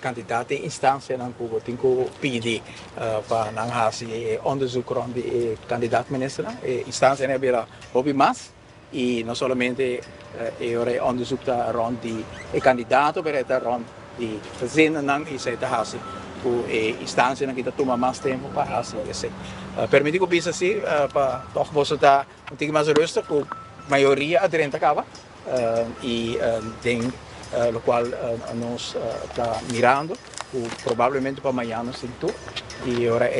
kandidaten instantie dan ku tinku PD pa nang hasi onderzoek rond de kandidaat-minister. Instantie hebben hobby mas e non solamente ore onderzoek rond die kandidaten, maar rond die gezinnen dan is het hasi. Ku instantie dan kita toma mas tempo pa hasi esse. Permiti ko bisa si pa toch boso ta unting mas rustig ku maioria aderente acaba e tem lo qual nos está mirando, provavelmente para amanhã nos tu e ora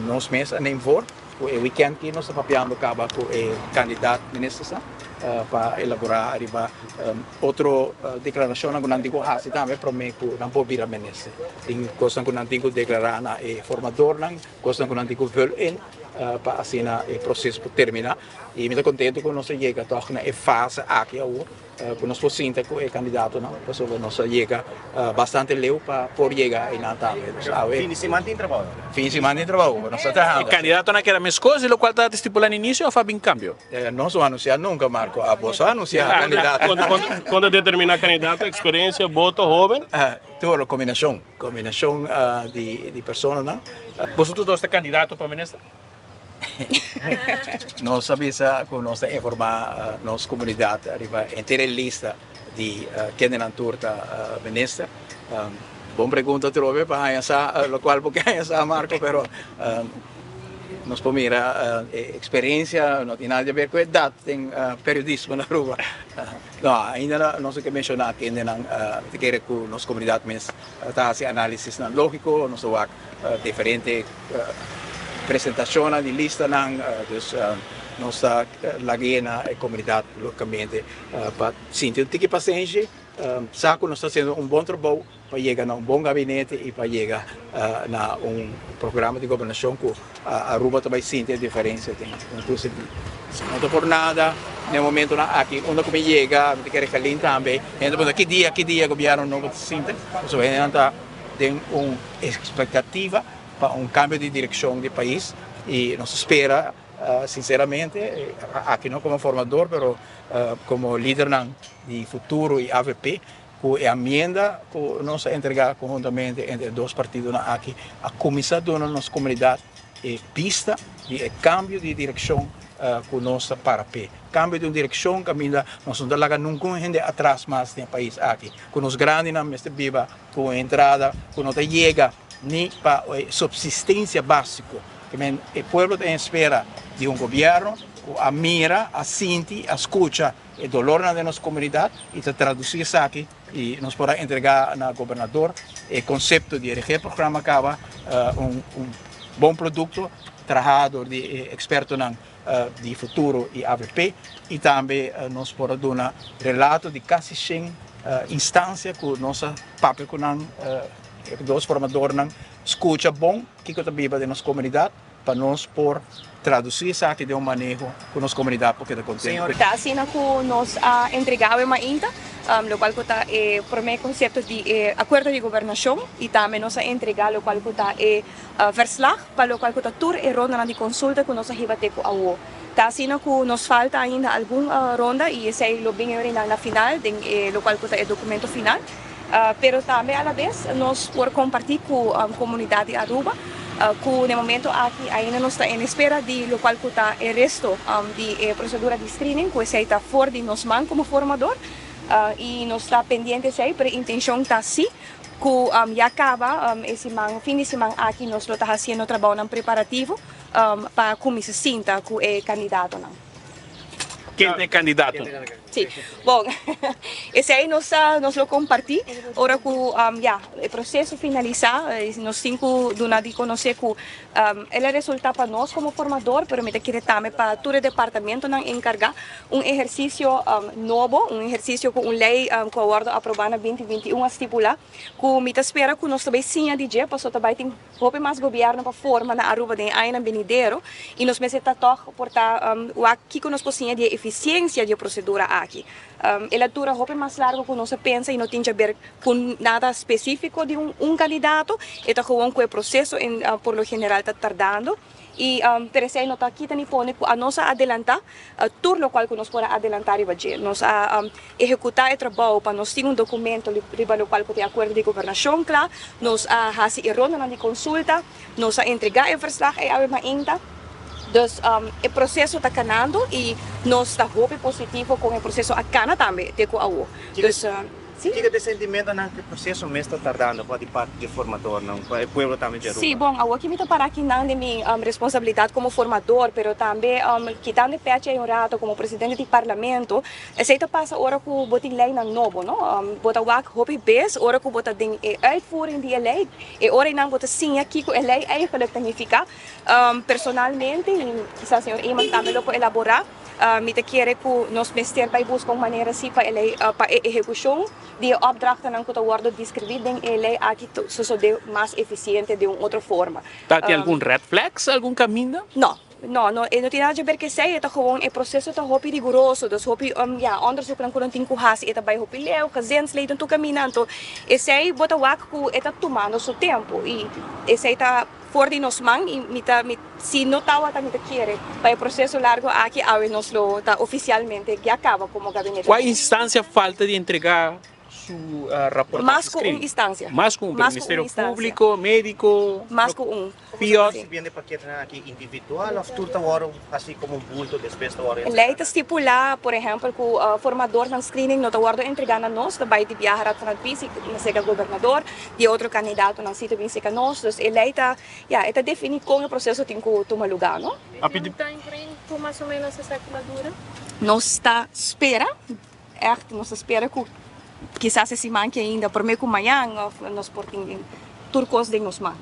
nos meses nem for, o weekend que nós estamos papiando acaba com o candidato ministro para elaborar arriba outra declaração que não digo assim também para mim que não pode vir a ministro, tem coisa que não digo declarar na formador não, coisa que não digo ver in para assim o processo por terminar e me estou contente que nós chega toch na fase aqui que nós possamos ter com o candidato não, porque nós chega bastante leu para por chegar em Natal. Fim de semana tem trabalho. Fim de semana tem trabalho, nós estamos. O candidato não quer a mesma coisa, o qual está estipulando início ou faz em cambio? Não só anunciar nunca, Marco, a bolsa anunciar candidato. Quando determinar candidato, experiência, voto, jovem? Tudo combinação de pessoas não. Você tudo está candidato para ministro? Nós sabemos que nós temos que informar nossa comunidade, arriba inteira lista de quem é a turta ministra. Boa pergunta trove para essa, lo qual porque essa Marco, pero nós pomos experiência, não tem nada a ver com a idade, tem periodismo na rua. Não, ainda não sei que mencionar que ainda não quer que nossa comunidade está a análise lógico, nós temos diferentes apresentações de lista dus nossa lagena e comunidade localmente para sentir que paciente saco nós está fazendo bom trabalho para chegar a bom gabinete e para chegar a programa de governação que a Aruba também sente a diferença tem inclusive não por nada no momento aqui onde como chega me quer calir também então que dia o governo não sente isso é tem expectativa para cambio de direção do país e nos espera sinceramente aqui não como formador, pero como líder de futuro e AVP que a emenda que nós entregar conjuntamente entre dois partidos aqui a comissão da nossa comunidade pista de cambio de direção que nós para pé cambio de direção que ainda nós não dá nunca gente atrás mais no país aqui que nos grandes na mestre viva com entrada que não chega nem para subsistência básica que o povo tem espera de governo que a mira, a sente, a escuta o dolor na nossa comunidade e traduzir isso aqui e nos poderá entregar na governador o conceito de RG programa acaba bom produto trabalhador de experto de futuro e AVP e também nos poderá dar relato de quase 100 instâncias que nossa papel com dos formadores escuta bom que está viva de nossa comunidade para nós por traduzir isso aqui de manejo com nossa comunidade porque está contente. Está assim que nós entregamos ainda, o qual está o primeiro conceito de acordo de governação e também nós entregamos o qual está verslag para o qual está tour e ronda de consulta que nós vamos ter com a UO. Está assim que nos falta ainda alguma ronda e esse é o bem na final, o qual está o documento final. Pero também, à vez, nós por compartilhar com a comunidade de Aruba, que no momento aqui ainda não está em espera de lo qual está o resto de procedura de screening, que se está fora de nós como formador, e nós está pendente sempre, a intenção está sim, que já acaba esse fim de semana aqui nós está fazendo trabalho preparativo para como se sinta com o candidato. Quem é candidato? Sim, bom, esse aí nós lo comparti, agora que o processo finalizar, nós temos de conhecer que ele resulta para nós como formador, mas me quer também para todo o departamento encargar exercício novo, exercício com lei que a ordem aprovada 2021 estipula, que me espera que nós também sim de para também tem pouco mais governo para formar na Aruba de Aina Benidero e nós me está toch portar o aqui que nós possíamos de eficiência de procedura aqui. Ela dura roupa mais largo que nós pensa e não tem a ver com nada específico de candidato. Então, gewoon com o processo, por lo general, está tardando. E per se nota aqui também pone a nossa adelantar tudo lo qual que nós podemos adelantar e fazer nós executar o trabalho para nós ter documento riba lo qual que tem acordo de governação claro nós fazer a ronda de consulta nós entregar o verslag e a ainda dus o processo está canando e nós está hope positivo com o processo a cana também de com a o dus Diga de sentimento que o processo mesmo está tardando para de parte do formador, não? O povo também de Sim, bom, eu aqui me estou para aqui não de minha responsabilidade como formador, mas também que também pede um rato como presidente do parlamento, aceita passa hora que o botin lei não novo, não? Bota o ac hobby base, hora que o bota den uitvoering die lei, e hora não bota sim aqui que a lei eigenlijk significa personalmente, quizás senhor Iman também lo pode elaborar. Me quer que nós mestres vai buscar uma maneira assim para a execução de opdrachten não que worden descrevido em lei aqui só de mais eficiente de uma outra forma. Tem algum red flags, algum caminho? Não. Não tem nada a ver que sei, é gewoon o processo está muito rigoroso, dus hopi onderzoek dan kunnen tin kuhas, eta bij hopi leu, gezinsleden tu caminando, e sei bota wak ku eta tomando seu tempo e sei tá for de nos man e se não tawa tá mita querer, para o processo largo aqui awe nos lo tá oficialmente que acaba como gabinete. Qual instância falta de entregar su rapport? Mais com uma instância. Mais com Ministério Público, médico, mais com PIOS. Se viene paquete aqui individual, ou tudo agora assim como bulto despesa hora. Lei está estipula, por exemplo, que o formador ng screening não está guardo entregando a nós, também de viajar a transpisir, na sega governador, de outro candidato não se também seca nós, dus a lei está definido como o processo tem que tomar lugar, não? Tem por mais ou menos essa calculadora? Nós está espera, nós espera que quizás esse manque ainda, por meio que amanhã nós portem turcos de nos man.